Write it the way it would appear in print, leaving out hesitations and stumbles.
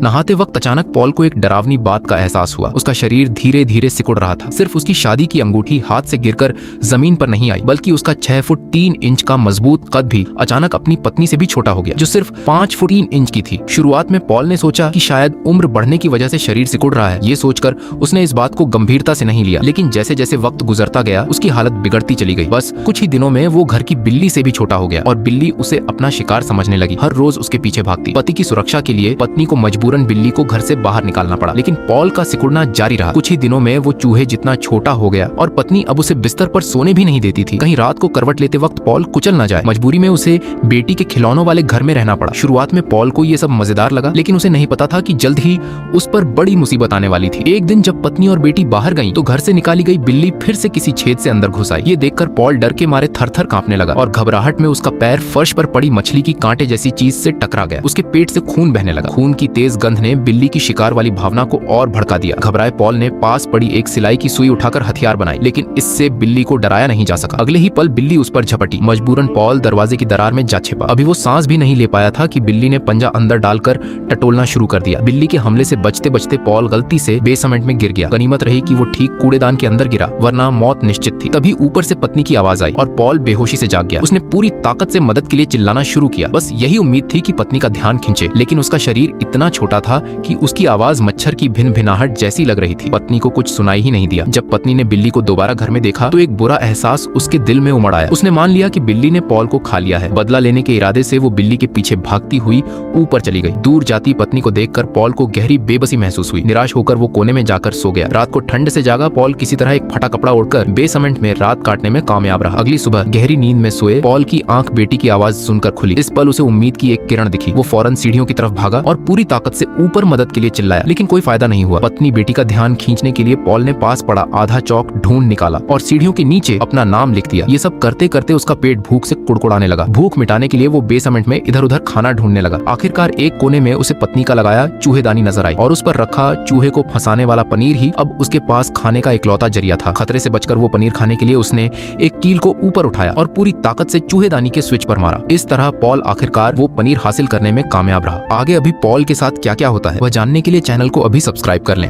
नहाते वक्त अचानक पॉल को एक डरावनी बात का एहसास हुआ। उसका शरीर धीरे धीरे सिकुड़ रहा था। सिर्फ उसकी शादी की अंगूठी हाथ से गिरकर जमीन पर नहीं आई, बल्कि उसका 6 फुट 3 इंच का मजबूत कद भी अचानक अपनी पत्नी से भी छोटा हो गया, जो सिर्फ 5 फुट 3 इंच की थी। शुरुआत में पॉल ने सोचा कि शायद उम्र बढ़ने की वजह से शरीर सिकुड़ रहा है। ये सोचकर उसने इस बात को गंभीरता से नहीं लिया, लेकिन जैसे जैसे वक्त गुजरता गया उसकी हालत बिगड़ती चली गई। बस कुछ ही दिनों में वो घर की बिल्ली से भी छोटा हो गया और बिल्ली उसे अपना शिकार समझने लगी। हर रोज उसके पीछे भागती। पति की सुरक्षा के लिए पत्नी को मजबूरन बिल्ली को घर से बाहर निकालना पड़ा, लेकिन पॉल का सिकुड़ना जारी रहा। कुछ ही दिनों में वो चूहे जितना छोटा हो गया और पत्नी अब उसे बिस्तर पर सोने भी नहीं देती थी। कहीं रात को करवट लेते वक्त पॉल कुचल न जाए। मजबूरी में उसे बेटी के खिलौनों वाले घर में रहना पड़ा। शुरुआत में पॉल को ये सब मजेदार लगा, लेकिन उसे नहीं पता था कि जल्द ही उस पर बड़ी मुसीबत आने वाली थी। एक दिन जब पत्नी और बेटी बाहर गईं, तो घर से निकाली गई बिल्ली फिर से किसी छेद से अंदर घुस आई। ये देखकर पॉल डर के मारे थर-थर कांपने लगा और घबराहट में उसका पैर फर्श पर पड़ी मछली की कांटे जैसी चीज से टकरा गया। उसके पेट से खून बहने लगा। खून की तेज गंध ने बिल्ली की शिकार वाली भावना को और भड़का दिया। घबराए पॉल ने पास पड़ी एक सिलाई की सुई उठाकर हथियार बनाई, लेकिन इससे बिल्ली को डराया नहीं जा सका। अगले ही पल बिल्ली उस पर झपटी। मजबूरन पॉल दरवाजे की दरार में जा छिपा। अभी वो सांस भी नहीं ले पाया था कि बिल्ली ने पंजा अंदर डालकर टटोलना शुरू कर दिया। बिल्ली के हमले से बचते बचते पॉल गलती से बेसमेंट में गिर गया। गनीमत रही कि वो ठीक कूड़ेदान के अंदर गिरा, वरना मौत निश्चित थी। तभी ऊपर से पत्नी की आवाज आई और पॉल बेहोशी से जाग गया। उसने पूरी ताकत से मदद के लिए चिल्लाना शुरू किया। बस यही उम्मीद थी कि पत्नी का ध्यान खींचे, लेकिन उसका शरीर इतना छोटा था कि उसकी आवाज मच्छर की भिन-भिनाहट जैसी लग रही थी। पत्नी को कुछ सुनाई ही नहीं दिया। जब पत्नी ने बिल्ली को दोबारा घर में देखा तो एक बुरा एहसास उसके दिल में उमड़ आया। उसने मान लिया कि बिल्ली ने पॉल को खा लिया है। बदला लेने के इरादे से वो बिल्ली के पीछे भागती हुई ऊपर चली गई। दूर जाती पत्नी को देखकर पॉल को गहरी बेबसी महसूस हुई। निराश होकर वो कोने में जाकर सो गया। रात को ठंड से जागा पॉल किसी तरह एक फटा कपड़ा ओढ़कर बेसमेंट में रात काटने में कामयाब रहा। अगली सुबह गहरी नींद में सोए पॉल की आंख बेटी की आवाज सुनकर खुली। इस पल उसे उम्मीद की एक किरण दिखी। वो फौरन सीढ़ियों की तरफ भागा और पूरी ताकत से ऊपर मदद के लिए चिल्लाया, लेकिन कोई फायदा नहीं हुआ। पत्नी बेटी का ध्यान खींचने के लिए पॉल ने पास पड़ा आधा चौक ढूंढ निकाला और सीढ़ियों के नीचे अपना नाम लिख दिया। ये सब करते करते उसका पेट भूख से कुड़कुड़ाने लगा। भूख मिटाने के लिए वो बेसमेंट में इधर उधर खाना ढूंढने लगा। आखिरकार एक कोने में उसे पत्नी का लगाया चूहेदानी नजर आई और उस पर रखा चूहे को फंसाने वाला पनीर ही अब उसके पास खाने का इकलौता जरिया था। खतरे से बचकर वो पनीर खाने के लिए उसने एक कील को ऊपर उठाया और पूरी ताकत से चूहेदानी के स्विच पर मारा। इस तरह पॉल आखिरकार वो पनीर हासिल करने में कामयाब रहा। आगे अभी पॉल के साथ क्या क्या होता है वह जानने के लिए चैनल को अभी सब्सक्राइब कर लें।